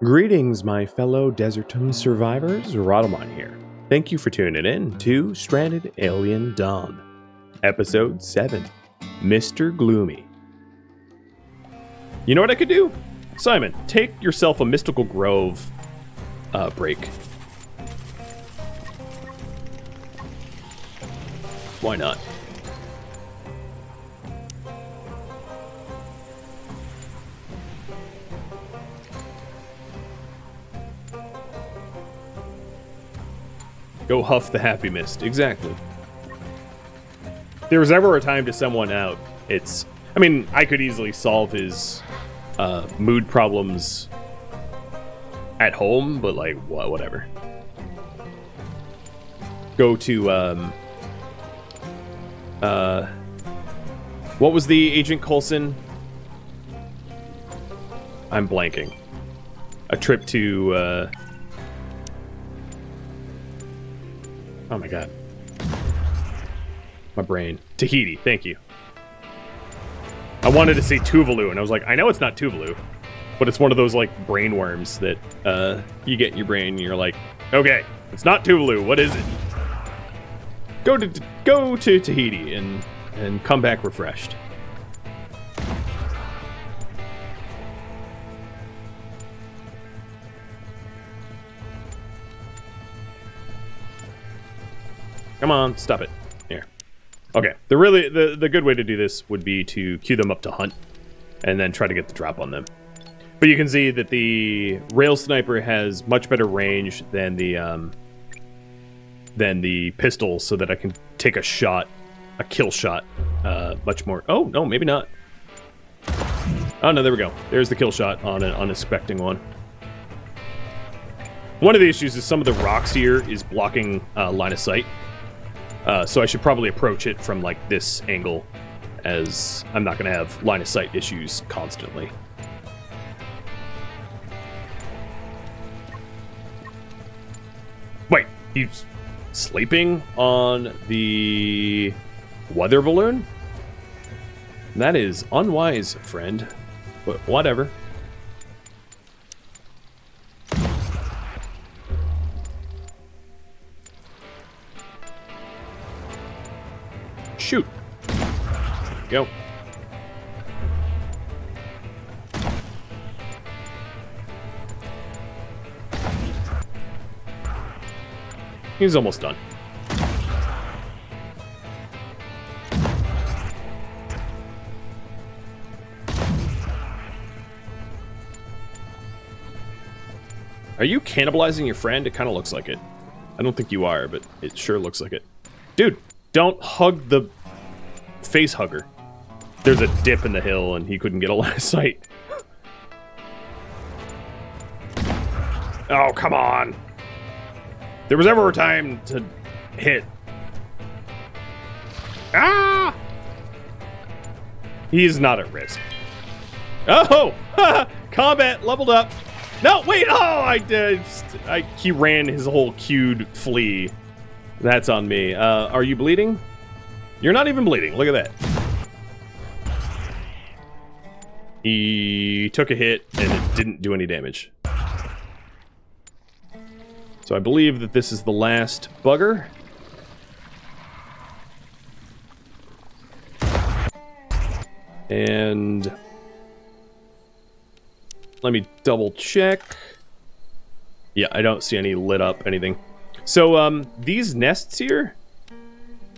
Greetings, my fellow Desertum survivors. Rodamon here. Thank you for tuning in to Stranded Alien Dawn, Episode 7, Mr. Gloomy. You know what I could do? Simon, take yourself a Mystical Grove break. Why not? Go huff the happy mist. Exactly. If there was ever a time to someone out, it's... I mean, I could easily solve his mood problems at home, but, like, whatever. Go to, what was the Agent Coulson? I'm blanking. A trip to, oh my god. My brain. Tahiti, thank you. I wanted to say Tuvalu, and I was like, I know it's not Tuvalu, but it's one of those, like, brain worms that you get in your brain, and you're like, okay, it's not Tuvalu, what is it? Go to Tahiti and come back refreshed. Come on, stop it. Here. Okay. The good way to do this would be to queue them up to hunt and then try to get the drop on them. But you can see that the rail sniper has much better range than the pistol, so that I can take a shot, a kill shot, much more. Oh, no, maybe not. Oh, no, there we go. There's the kill shot on an unexpected one. One of the issues is some of the rocks here is blocking line of sight. So I should probably approach it from, like, this angle, as I'm not going to have line of sight issues constantly. Wait, he's sleeping on the weather balloon? That is unwise, friend. But whatever. Shoot. Go. He's almost done. Are you cannibalizing your friend? It kind of looks like it. I don't think you are, but it sure looks like it. Dude, don't hug the face hugger. There's a dip in the hill and he couldn't get a line of sight. Oh, come on. There was ever a time to hit. Ah! He's not at risk. Oh! Combat leveled up. No, wait! Oh, he ran his whole queued flee. That's on me. Are you bleeding? You're not even bleeding. Look at that. He took a hit and it didn't do any damage. So I believe that this is the last bugger. And let me double check. Yeah, I don't see any lit up anything. So these nests here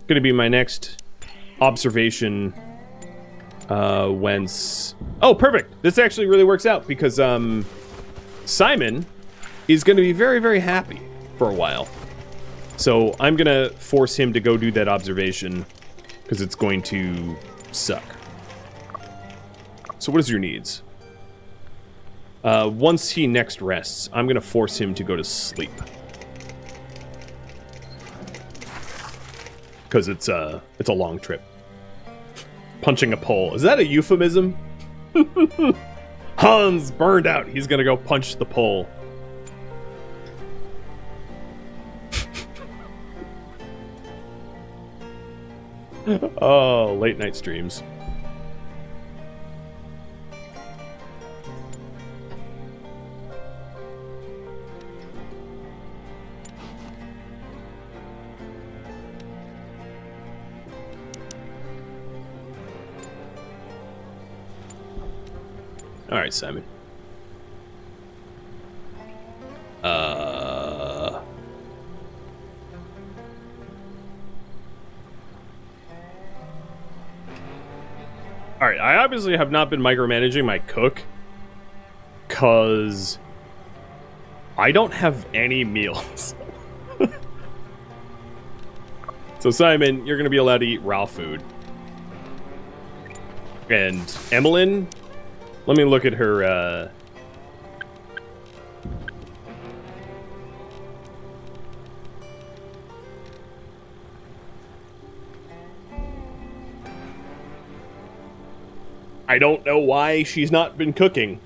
going to be my next observation whence... Oh, perfect! This actually really works out because Simon is going to be very, very happy for a while. So I'm going to force him to go do that observation because it's going to suck. So what is your needs? Once he next rests, I'm going to force him to go to sleep. Because it's a long trip. Punching a pole. Is that a euphemism? Hans burned out. He's gonna go punch the pole. Oh, late night streams. All right, Simon. All right, I obviously have not been micromanaging my cook because I don't have any meals. So, Simon, you're going to be allowed to eat raw food. And Emmeline, let me look at her, I don't know why she's not been cooking.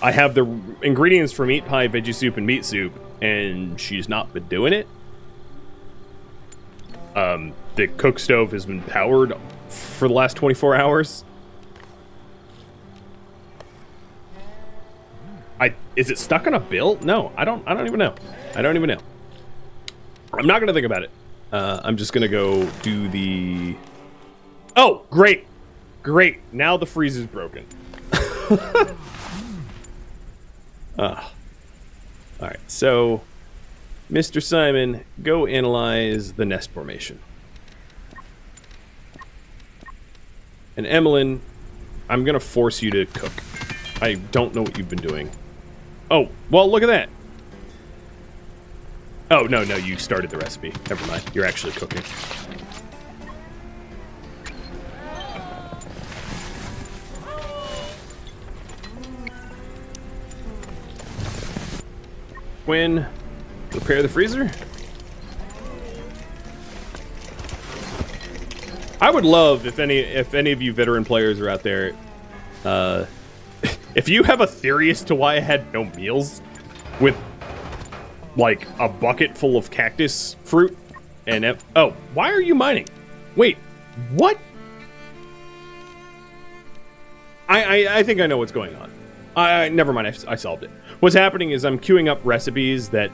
I have the ingredients for meat pie, veggie soup, and meat soup, and she's not been doing it. The cook stove has been powered for the last 24 hours. Is it stuck on a bill? No, I don't even know. I don't even know. I'm not gonna think about it. I'm just gonna go do the... Oh, great. Great. Now the freeze is broken. Alright, so Mr. Simon, go analyze the nest formation. And Emmeline, I'm gonna force you to cook. I don't know what you've been doing. Oh, well, look at that. Oh, no, you started the recipe. Never mind. You're actually cooking. Quinn, repair the freezer. I would love if any of you veteran players are out there, if you have a theory as to why I had no meals with like a bucket full of cactus fruit and oh, why are you mining? Wait, what? I think I know what's going on. Never mind, I solved it. What's happening is I'm queuing up recipes that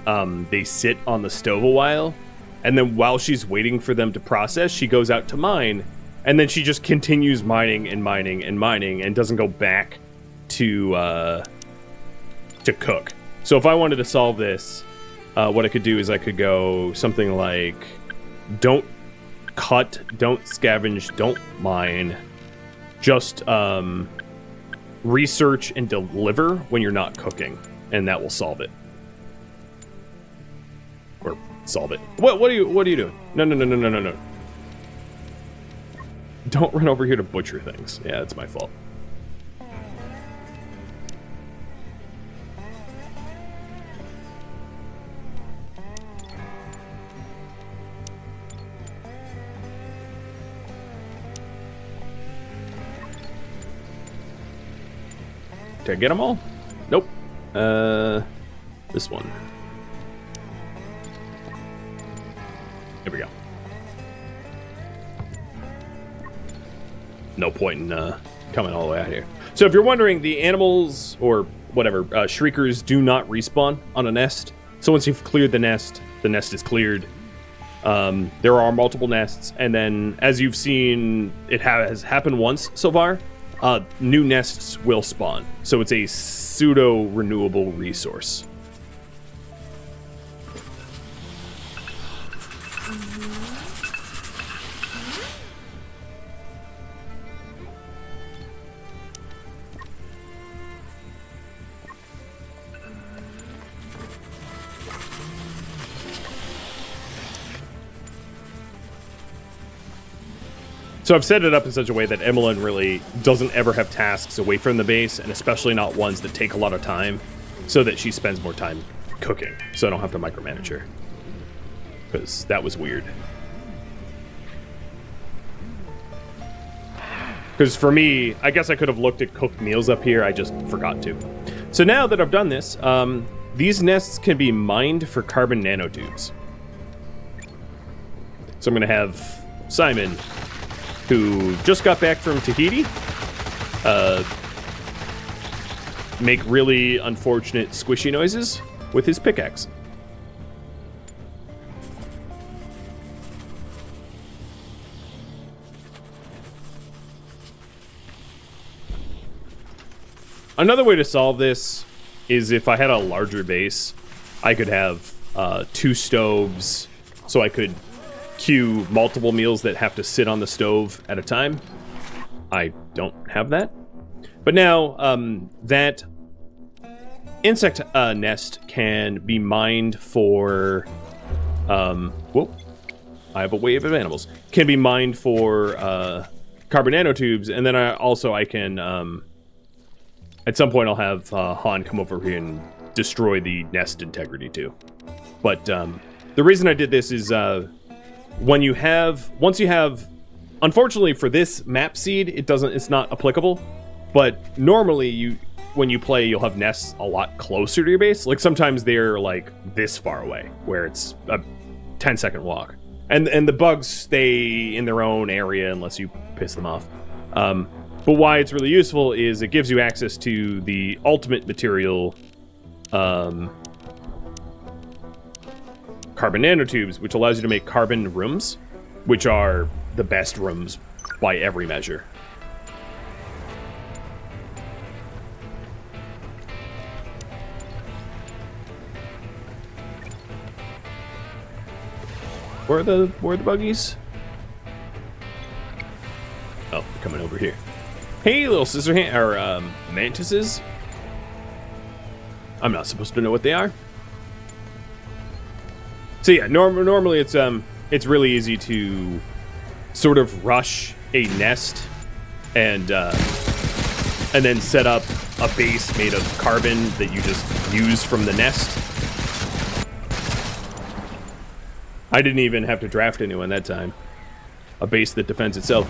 they sit on the stove a while, and then while she's waiting for them to process, she goes out to mine, and then she just continues mining and mining and mining and doesn't go back to cook. So if I wanted to solve this, what I could do is I could go something like don't cut, don't scavenge, don't mine, just research and deliver when you're not cooking, and that will solve it. Or solve it. What are you doing? No. Don't run over here to butcher things. Yeah, it's my fault. Did I get them all? Nope. This one. Here we go. No point in coming all the way out here. So if you're wondering, the animals, or whatever, shriekers do not respawn on a nest. So once you've cleared the nest is cleared. There are multiple nests, and then, as you've seen, it has happened once so far. New nests will spawn, so it's a pseudo-renewable resource. So I've set it up in such a way that Emmeline really doesn't ever have tasks away from the base, and especially not ones that take a lot of time, so that she spends more time cooking, so I don't have to micromanage her. Because that was weird. Because for me, I guess I could have looked at cooked meals up here, I just forgot to. So now that I've done this, these nests can be mined for carbon nanotubes. So I'm going to have Simon, who just got back from Tahiti, make really unfortunate squishy noises with his pickaxe. Another way to solve this is if I had a larger base, I could have 2 stoves, so I could queue multiple meals that have to sit on the stove at a time. I don't have that. But now, that insect nest can be mined for... whoop. I have a wave of animals. Can be mined for carbon nanotubes, and then I can... at some point, I'll have Han come over here and destroy the nest integrity too. But the reason I did this is once you have, unfortunately for this map seed, it's not applicable. But normally when you play, you'll have nests a lot closer to your base. Like sometimes they're like this far away, where it's a 10-second walk, and the bugs stay in their own area unless you piss them off. But why it's really useful is it gives you access to the ultimate material, carbon nanotubes, which allows you to make carbon rooms, which are the best rooms by every measure. Where are the buggies? Oh, they're coming over here. Hey, little scissorhand or mantises. I'm not supposed to know what they are. So yeah, normally it's really easy to sort of rush a nest and then set up a base made of carbon that you just use from the nest. I didn't even have to draft anyone that time. A base that defends itself.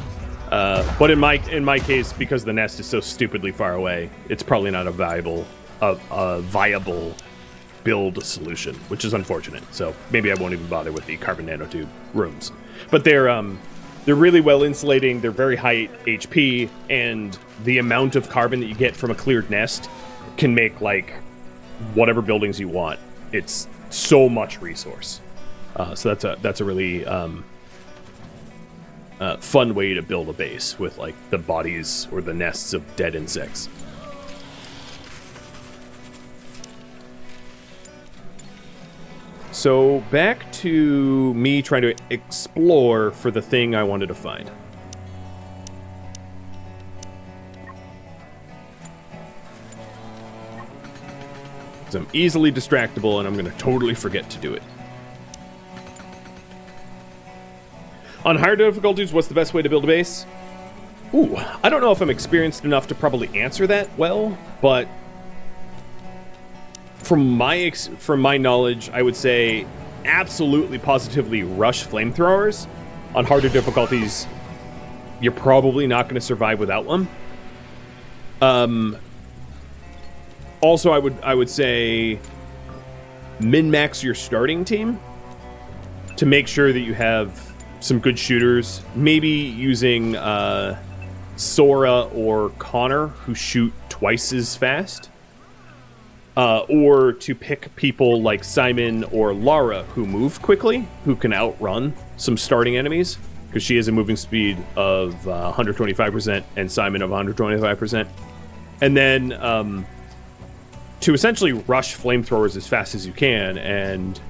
But in my case, because the nest is so stupidly far away, it's probably not a viable build solution, which is unfortunate. So maybe I won't even bother with the carbon nanotube rooms. But they're really well insulating. They're very high HP, and the amount of carbon that you get from a cleared nest can make like whatever buildings you want. It's so much resource. So that's a really fun way to build a base with like the bodies or the nests of dead insects. So back to me trying to explore for the thing I wanted to find. Because I'm easily distractible and I'm going to totally forget to do it. On higher difficulties, what's the best way to build a base? Ooh, I don't know if I'm experienced enough to probably answer that well, but from my knowledge, I would say absolutely positively rush flamethrowers. On harder difficulties, you're probably not going to survive without them. Also, I would say min-max your starting team to make sure that you have some good shooters. Maybe using Sora or Connor, who shoot twice as fast. Or to pick people like Simon or Lara, who move quickly, who can outrun some starting enemies, because she has a moving speed of 125% and Simon of 125%. And then to essentially rush flamethrowers as fast as you can, and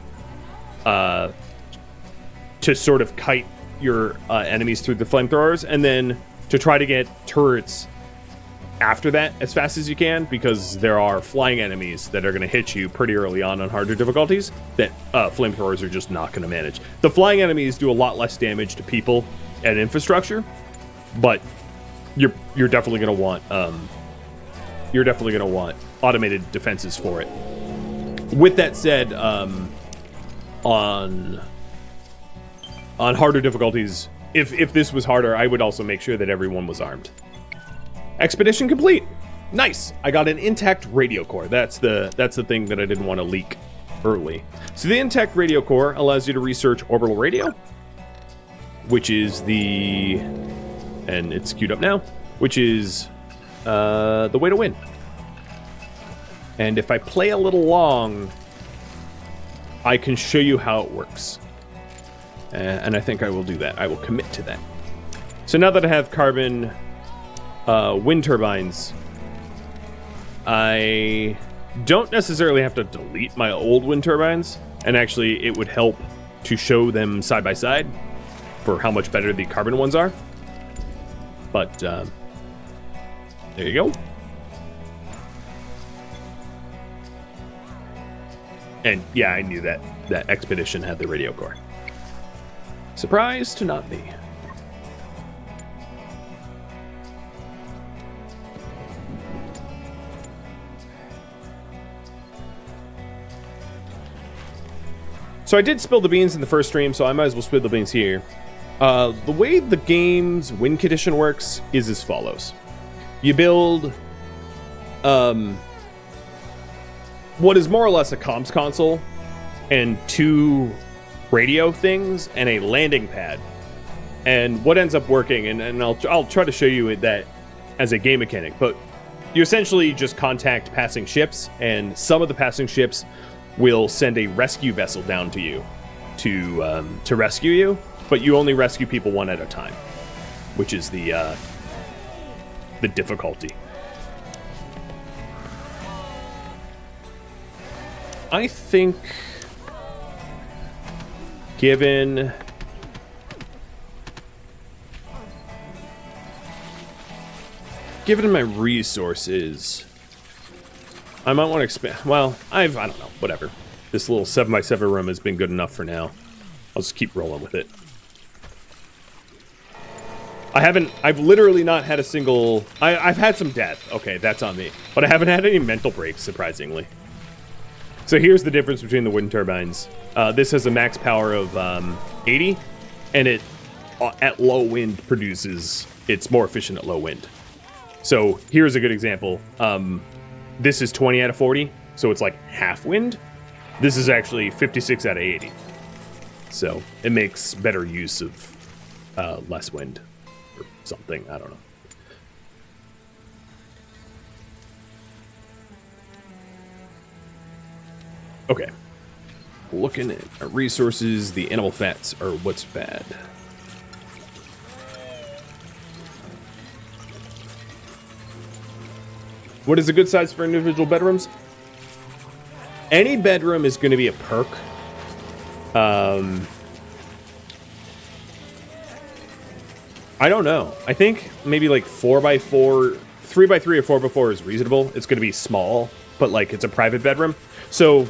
to sort of kite your enemies through the flamethrowers, and then to try to get turrets after that as fast as you can, because there are flying enemies that are going to hit you pretty early on harder difficulties that flamethrowers are just not going to manage. The flying enemies do a lot less damage to people and infrastructure, but you're definitely going to want automated defenses for it. With that said, on harder difficulties, if this was harder, I would also make sure that everyone was armed. Expedition complete. Nice. I got an intact radio core. That's the thing that I didn't want to leak early. So the intact radio core allows you to research orbital radio, which is and it's queued up now, which is the way to win. And if I play a little long, I can show you how it works. And I think I will do that. I will commit to that. So now that I have carbon wind turbines, I don't necessarily have to delete my old wind turbines, and actually it would help to show them side by side for how much better the carbon ones are. But there you go. And yeah, I knew that Expedition had the radio core. Surprised to not be. So I did spill the beans in the first stream, so I might as well spill the beans here. The way the game's win condition works is as follows. You build what is more or less a comms console and 2 radio things and a landing pad. And what ends up working, and I'll try to show you that as a game mechanic, but you essentially just contact passing ships, and some of the passing ships will send a rescue vessel down to you to rescue you, but you only rescue people one at a time, which is the difficulty. I think, given my resources, I might want to expand. Well, I don't know, whatever. This little 7x7 room has been good enough for now. I'll just keep rolling with it. I've literally not had a single, I've had some death. Okay, that's on me. But I haven't had any mental breaks, surprisingly. So here's the difference between the wind turbines. This has a max power of 80, and it, at low wind, it's more efficient at low wind. So here's a good example. This is 20 out of 40, so it's like half wind. This is actually 56 out of 80. So it makes better use of less wind or something, I don't know. Okay. Looking at our resources, the animal fats are what's bad. What is a good size for individual bedrooms? Any bedroom is going to be a perk. I don't know. I think maybe like 4x4, 3x3 or 4x4 is reasonable. It's going to be small, but like it's a private bedroom. So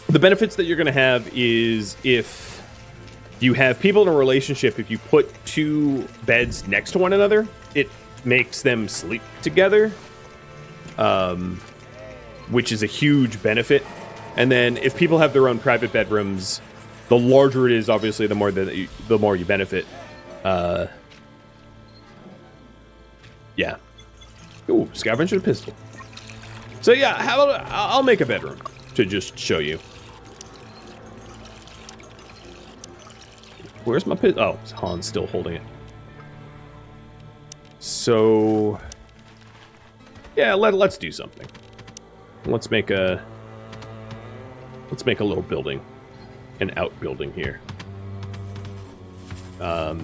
the benefits that you're going to have is if you have people in a relationship, if you put 2 beds next to one another, it makes them sleep together. Which is a huge benefit. And then if people have their own private bedrooms, the larger it is, obviously, the more you benefit. Yeah. Ooh, scavenger pistol. So yeah, how about I'll make a bedroom to just show you. Where's my pistol? Oh, Han's still holding it. So yeah, let's do something. Let's make a little building, an outbuilding here. I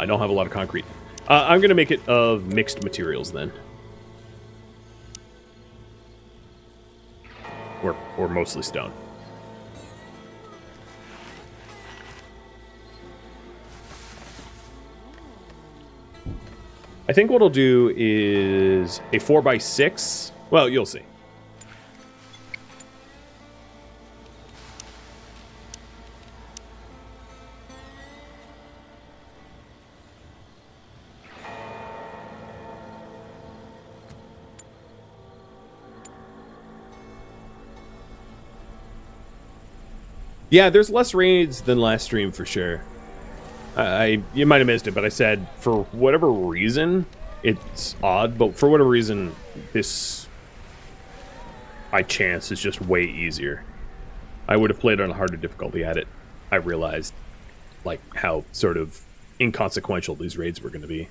don't have a lot of concrete. I'm gonna make it of mixed materials then, or mostly stone. I think what I'll do is a 4x6. Well, you'll see. Yeah, there's less raids than last stream for sure. You might have missed it, but I said for whatever reason, it's odd, but for whatever reason, this by chance is just way easier. I would have played on a harder difficulty at it. I realized like how sort of inconsequential these raids were going to be.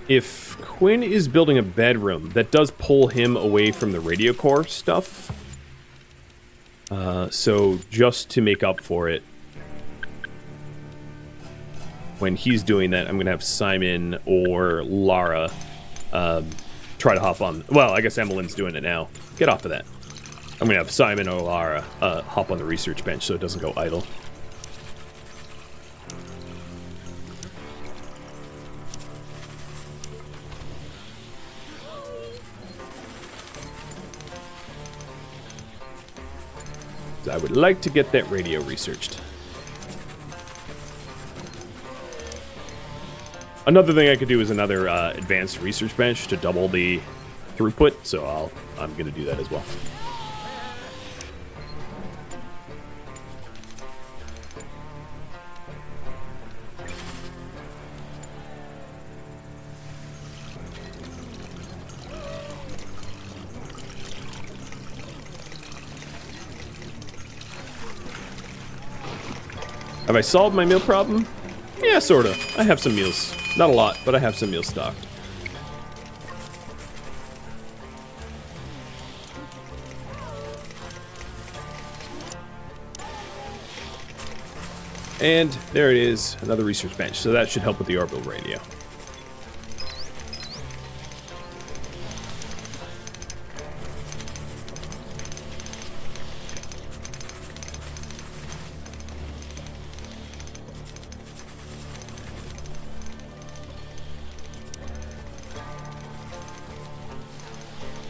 If Quinn is building a bedroom, that does pull him away from the radio core stuff. So just to make up for it, when he's doing that, I'm going to have Simon or Lara try to hop on. Well, I guess Emmeline's doing it now. Get off of that. I'm going to have Simon or Lara hop on the research bench so it doesn't go idle. I would like to get that radio researched. Another thing I could do is another advanced research bench to double the throughput, so I'm going to do that as well. Have I solved my meal problem? Yeah, sort of. I have some meals. Not a lot, but I have some meals stocked. And there it is, another research bench. So that should help with the orbital radio.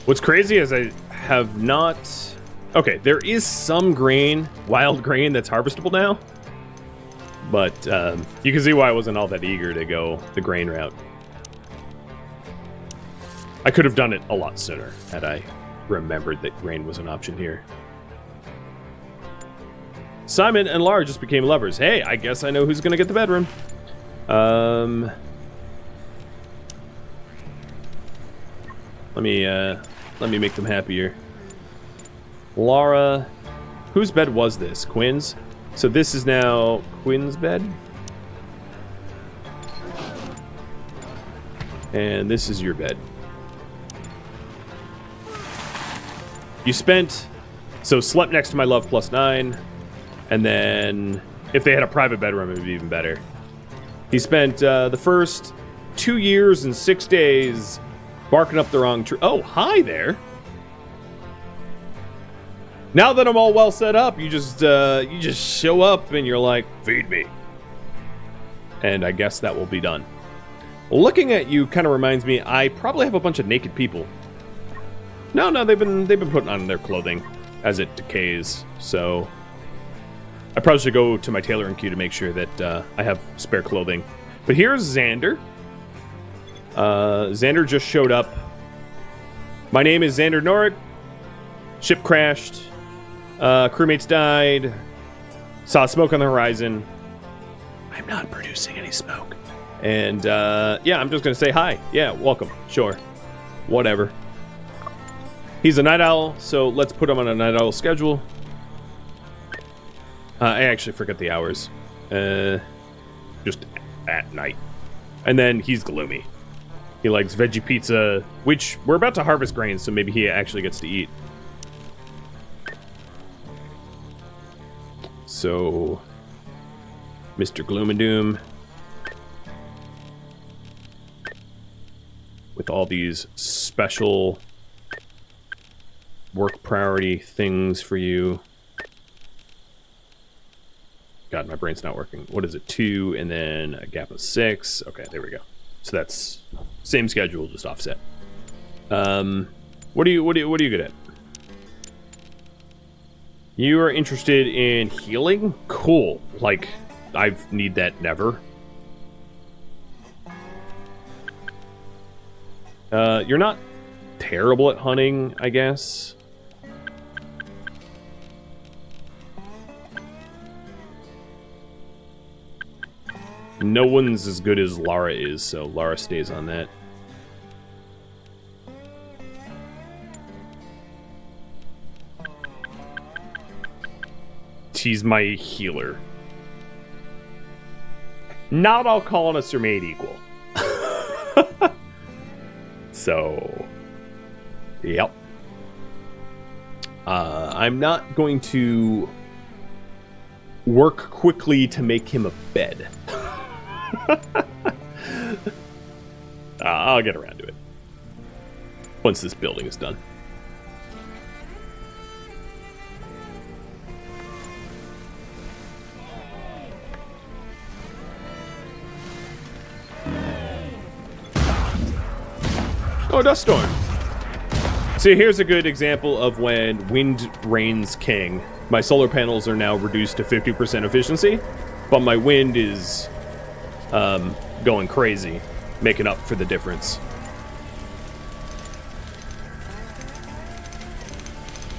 What's crazy is I have not... Okay, there is some grain, wild grain, that's harvestable now. But you can see why I wasn't all that eager to go the grain route. I could have done it a lot sooner had I remembered that grain was an option here. Simon and Lara just became lovers. Hey, I guess I know who's going to get the bedroom. Let me make them happier. Lara, whose bed was this? Quinn's? So this is now Quinn's bed. And this is your bed. You spent... So slept next to my love +9. And then if they had a private bedroom, it would be even better. He spent the first 2 years and 6 days barking up the wrong tree. Oh, hi there. Now that I'm all well set up, you just show up and you're like, feed me. And I guess that will be done. Looking at you kind of reminds me, I probably have a bunch of naked people. No, they've been putting on their clothing as it decays. So I probably should go to my tailoring queue to make sure that I have spare clothing. But here's Xander. Xander just showed up. My name is Xander Norik. Ship crashed. Crewmates died. Saw smoke on the horizon. I'm not producing any smoke. And, yeah, I'm just going to say hi. Yeah, welcome. Sure. Whatever. He's a night owl, so let's put him on a night owl schedule. I actually forget the hours. Just at night. And then he's Gloomy. He likes veggie pizza, which we're about to harvest grains, so maybe he actually gets to eat. So, Mr. Gloom and Doom, with all these special work priority things for you. God, my brain's not working. What is it? 2 and then a gap of 6. Okay, there we go. So that's same schedule, just offset. What are you good at? You are interested in healing? Cool. Like, I need that never. You're not terrible at hunting, I guess. No one's as good as Lara is, so Lara stays on that. She's my healer. Not all colonists are made equal. So, yep. I'm not going to work quickly to make him a bed. I'll get around to it once this building is done. Oh, dust storm. See, here's a good example of when wind reigns king. My solar panels are now reduced to 50% efficiency, but my wind is going crazy, making up for the difference.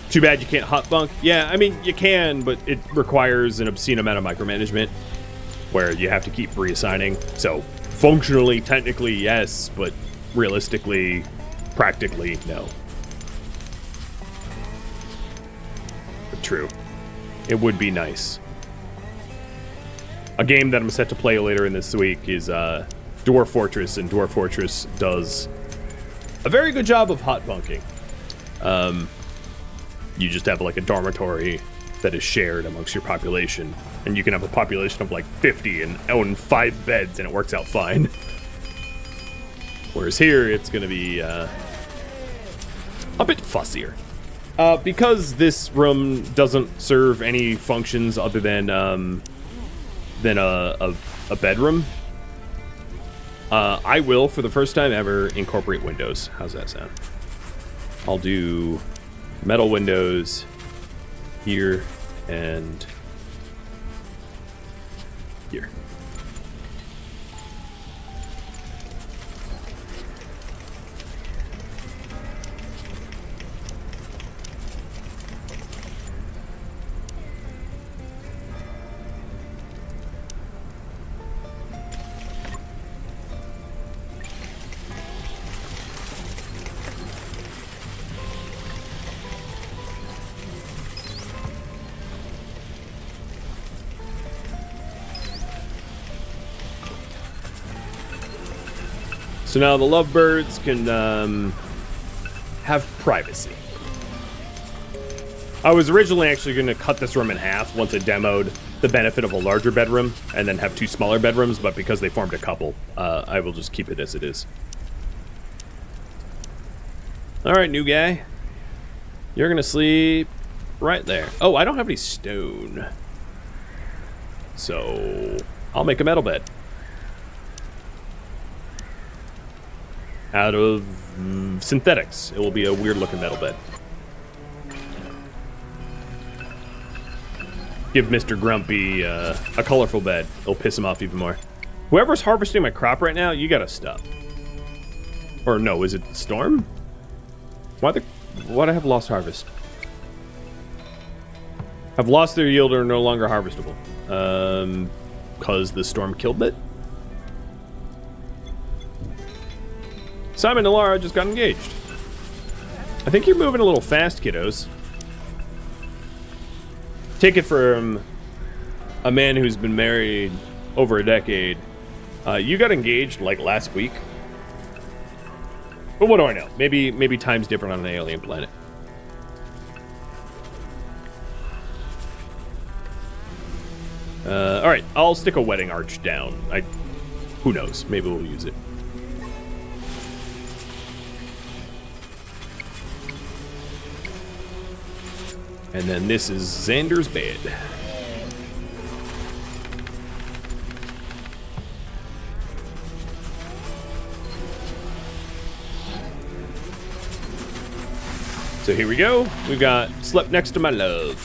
Too bad you can't hot bunk. Yeah, I mean, you can, but it requires an obscene amount of micromanagement where you have to keep reassigning. So, functionally, technically, yes, but realistically, practically, no. But true. It would be nice. A game that I'm set to play later in this week is Dwarf Fortress, and Dwarf Fortress does a very good job of hot bunking. You just have like a dormitory that is shared amongst your population, and you can have a population of like 50 and own 5 beds, and it works out fine. Whereas here, it's going to be a bit fussier. Because this room doesn't serve any functions other than a bedroom, I will, for the first time ever, incorporate windows. How's that sound? I'll do metal windows here and here. So now the lovebirds can have privacy. I was originally actually going to cut this room in half once I demoed the benefit of a larger bedroom and then have 2 smaller bedrooms, but because they formed a couple, I will just keep it as it is. All right, new guy. You're going to sleep right there. Oh, I don't have any stone. So I'll make a metal bed. Out of synthetics. It will be a weird-looking metal bed. Give Mr. Grumpy a colorful bed. It'll piss him off even more. Whoever's harvesting my crop right now, you gotta stop. Or no, is it Storm? Why'd I have lost harvest? Have lost their yield or are no longer harvestable. Cause the storm killed it? Simon and Laura just got engaged. I think you're moving a little fast, kiddos. Take it from a man who's been married over a decade. You got engaged like last week. But what do I know? Maybe time's different on an alien planet. All right, I'll stick a wedding arch down. Who knows? Maybe we'll use it. And then this is Xander's bed. So here we go. We've got slept next to my love.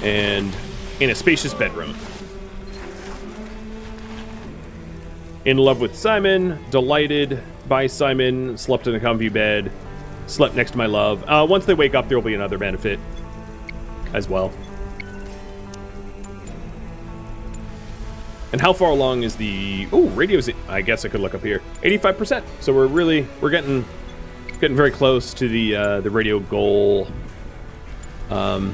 And in a spacious bedroom. In love with Simon. Delighted by Simon. Slept in a comfy bed. Slept next to my love. Once they wake up, there will be another benefit as well. And how far along is the... Oh, radio's... I guess I could look up here. 85%. So we're getting very close to the radio goal. I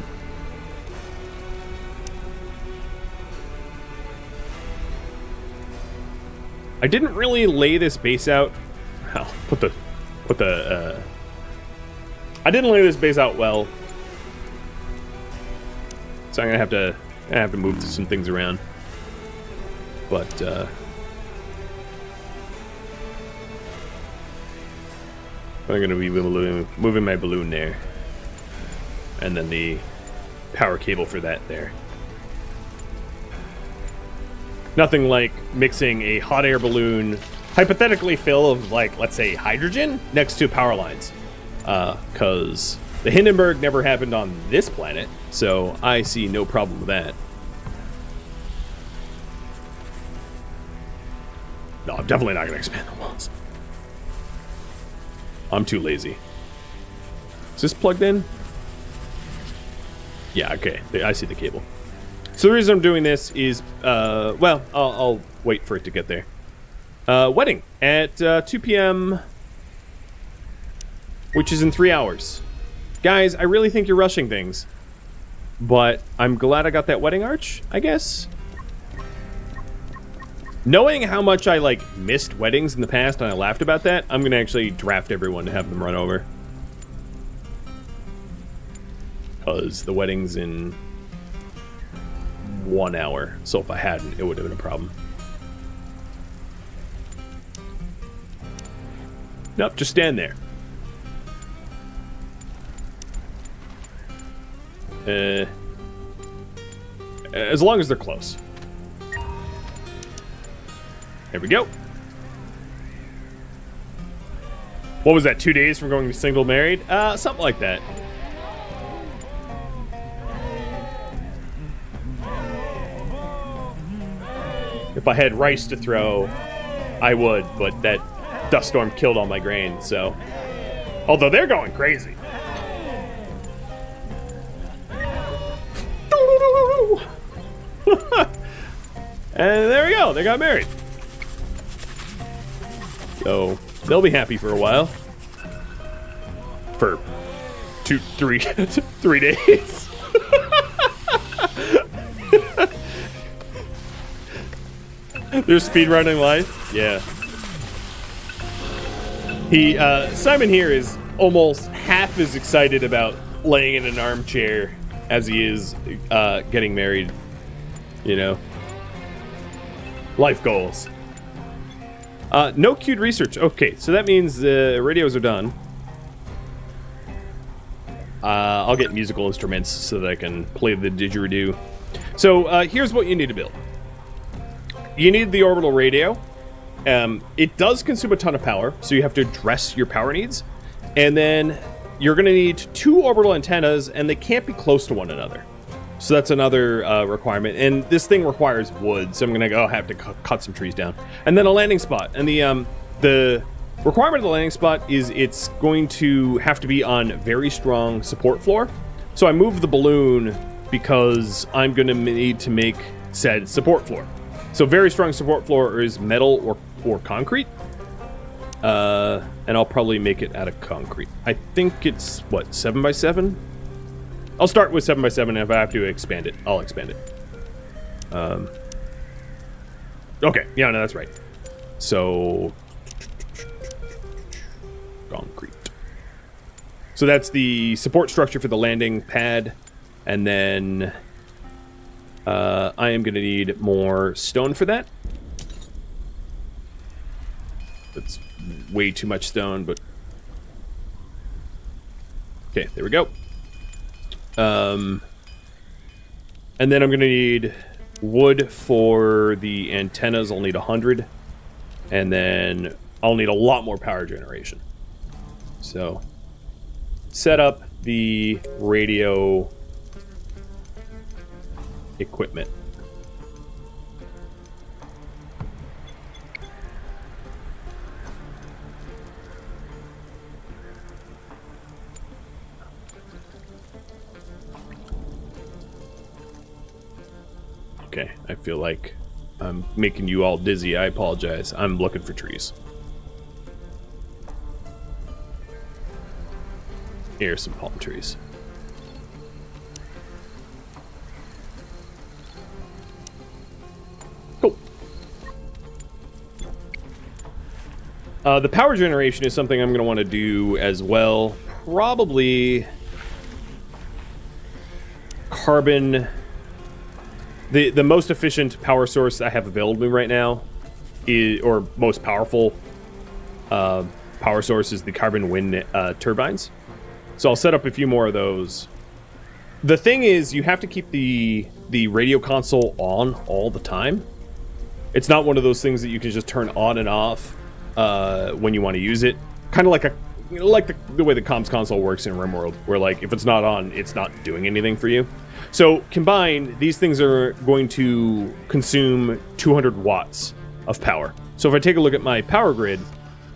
didn't really lay this base out. I didn't lay this base out well So I'm gonna have to move some things around. But I'm gonna be moving my balloon there, and then the power cable for that there. Nothing like mixing a hot air balloon, hypothetically full of, like, let's say hydrogen, next to power lines. Because the Hindenburg never happened on this planet, so I see no problem with that. No, I'm definitely not going to expand the walls. I'm too lazy. Is this plugged in? Yeah, okay. I see the cable. So the reason I'm doing this is, well, I'll wait for it to get there. Wedding at 2 p.m., which is in 3 hours. Guys, I really think you're rushing things. But I'm glad I got that wedding arch, I guess. Knowing how much I, like, missed weddings in the past and I laughed about that, I'm going to actually draft everyone to have them run over. Because the wedding's in 1 hour. So if I hadn't, it would have been a problem. Nope, just stand there. As long as they're close. There we go. What was that, 2 days from going to single married? Something like that. If I had rice to throw, I would, but that dust storm killed all my grain, so. Although they're going crazy. And there we go, they got married. So, they'll be happy for a while. For 3 days. They're speedrunning life? Yeah. Simon here is almost half as excited about laying in an armchair as he is getting married. You know? Life goals. No queued research. Okay, so that means the radios are done. I'll get musical instruments so that I can play the didgeridoo. So here's what you need to build. You need the orbital radio. It does consume a ton of power, so you have to address your power needs. And then you're going to need 2 orbital antennas, and they can't be close to one another. So that's another requirement. And this thing requires wood, so I'm going to have to cut some trees down. And then a landing spot. And the requirement of the landing spot is it's going to have to be on very strong support floor. So I moved the balloon because I'm going to need to make said support floor. So very strong support floor is metal or concrete. And I'll probably make it out of concrete. I think it's, what, 7x7? I'll start with 7x7, and if I have to expand it, I'll expand it. Okay, yeah, no, that's right. So, concrete. So that's the support structure for the landing pad, and then I am going to need more stone for that. That's way too much stone, but... Okay, there we go. And then I'm going to need wood for the antennas. I'll need 100. And then I'll need a lot more power generation. So, set up the radio equipment. Okay, I feel like I'm making you all dizzy. I apologize. I'm looking for trees. Here's some palm trees. Cool. The power generation is something I'm going to want to do as well. Probably carbon The most efficient power source I have available to me right now is, or most powerful power source is the carbon wind turbines. So I'll set up a few more of those. The thing is, you have to keep the radio console on all the time. It's not one of those things that you can just turn on and off when you want to use it. Kind of like the way the comms console works in RimWorld, where like if it's not on, it's not doing anything for you. So combined, these things are going to consume 200 watts of power. So if I take a look at my power grid,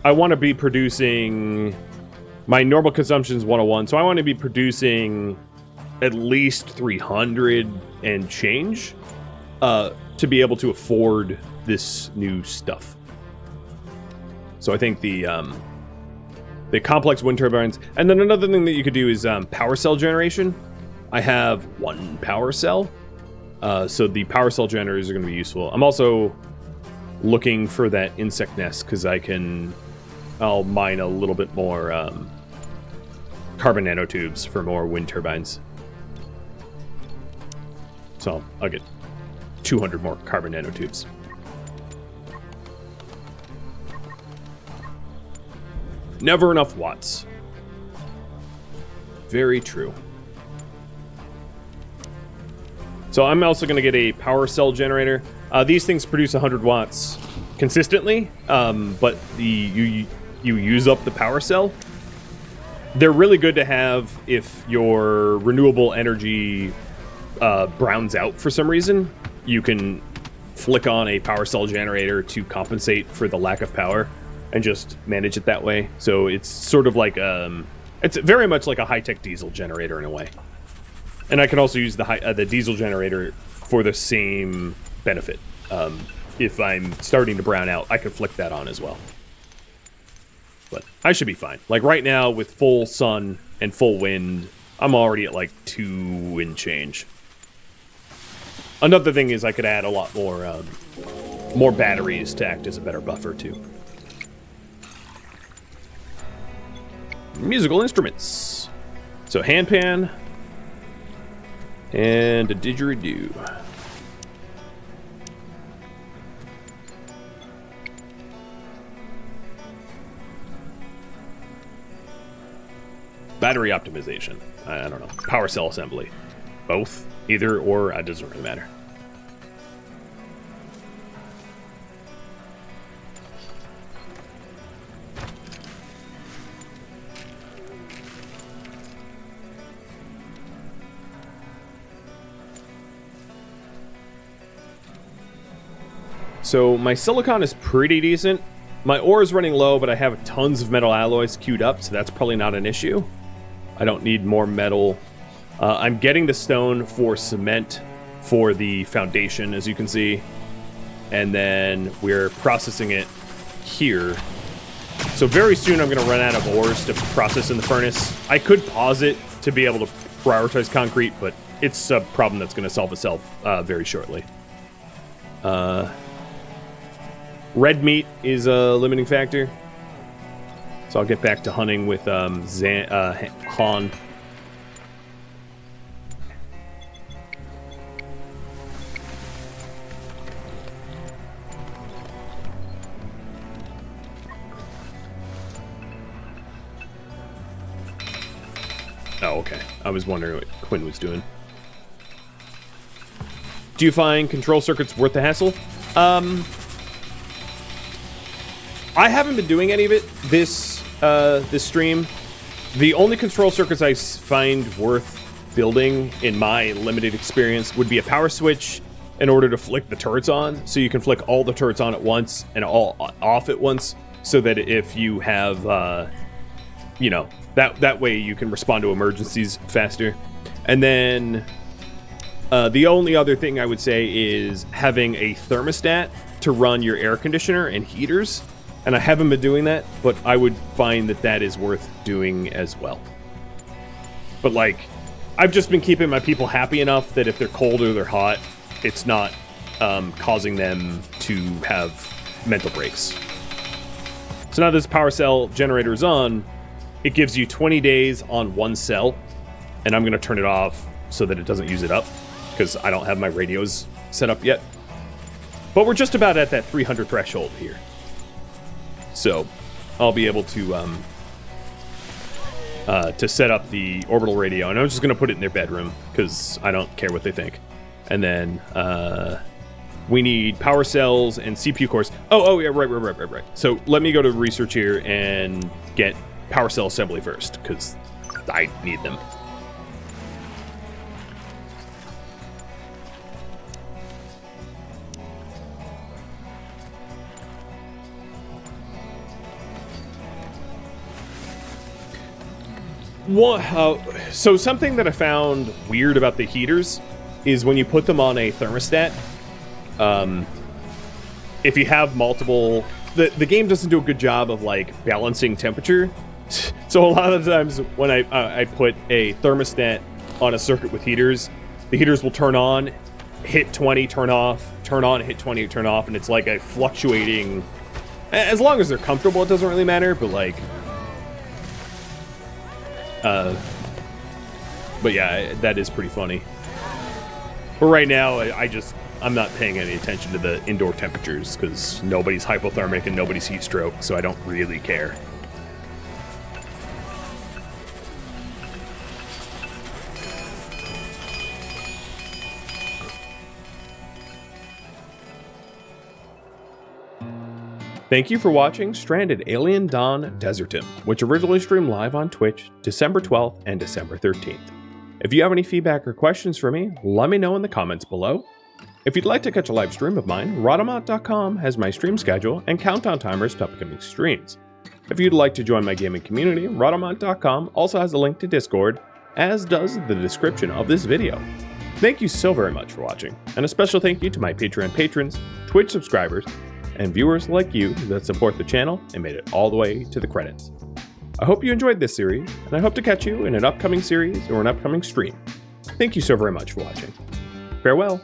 I want to be producing, my normal consumption is 101, so I want to be producing at least 300 and change to be able to afford this new stuff. So I think the complex wind turbines, and then another thing that you could do is power cell generation. I have one power cell, so the power cell generators are going to be useful. I'm also looking for that insect nest because I'll mine a little bit more carbon nanotubes for more wind turbines. So I'll get 200 more carbon nanotubes. Never enough watts. Very true. So I'm also going to get a power cell generator. These things produce 100 watts consistently, but you use up the power cell. They're really good to have if your renewable energy browns out for some reason. You can flick on a power cell generator to compensate for the lack of power and just manage it that way. So it's sort of like it's very much like a high-tech diesel generator in a way. And I can also use the diesel generator for the same benefit. If I'm starting to brown out, I can flick that on as well. But I should be fine. Like right now with full sun and full wind, I'm already at like 2 and change. Another thing is I could add a lot more batteries to act as a better buffer too. Musical instruments. So handpan and a didgeridoo. Battery optimization. I don't know. Power cell assembly. Both. Either or. It doesn't really matter. So my silicon is pretty decent. My ore is running low, but I have tons of metal alloys queued up, so that's probably not an issue. I don't need more metal. I'm getting the stone for cement for the foundation, as you can see. And then we're processing it here. So very soon I'm going to run out of ores to process in the furnace. I could pause it to be able to prioritize concrete, but it's a problem that's going to solve itself very shortly. Red meat is a limiting factor. So I'll get back to hunting with Han. Oh, okay. I was wondering what Quinn was doing. Do you find control circuits worth the hassle? I haven't been doing any of it this stream. The only control circuits I find worth building in my limited experience would be a power switch in order to flick the turrets on, so you can flick all the turrets on at once and all off at once, so that if you have, you know, that way you can respond to emergencies faster. And then the only other thing I would say is having a thermostat to run your air conditioner and heaters. And I haven't been doing that, but I would find that that is worth doing as well. But like, I've just been keeping my people happy enough that if they're cold or they're hot, it's not causing them to have mental breaks. So now this power cell generator is on. It gives you 20 days on one cell, and I'm going to turn it off so that it doesn't use it up, because I don't have my radios set up yet. But we're just about at that 300 threshold here. So I'll be able to set up the orbital radio. And I'm just going to put it in their bedroom because I don't care what they think. And then we need power cells and CPU cores. Oh, yeah, right. So let me go to research here and get power cell assembly first because I need them. So something that I found weird about the heaters is when you put them on a thermostat, if you have multiple, the game doesn't do a good job of like balancing temperature. So a lot of the times when I put a thermostat on a circuit with heaters, the heaters will turn on, hit 20, turn off, turn on, hit 20, turn off, and it's like a fluctuating. As long as they're comfortable, it doesn't really matter. But like, but yeah, that is pretty funny. But right now, I'm not paying any attention to the indoor temperatures because nobody's hypothermic and nobody's heat stroke, so I don't really care. Thank you for watching Stranded Alien Dawn Desertum, which originally streamed live on Twitch December 12th and December 13th. If you have any feedback or questions for me, let me know in the comments below. If you'd like to catch a live stream of mine, Radamat.com has my stream schedule and countdown timers to upcoming streams. If you'd like to join my gaming community, Radamat.com also has a link to Discord, as does the description of this video. Thank you so very much for watching, and a special thank you to my Patreon patrons, Twitch subscribers, and viewers like you that support the channel and made it all the way to the credits. I hope you enjoyed this series, and I hope to catch you in an upcoming series or an upcoming stream. Thank you so very much for watching. Farewell.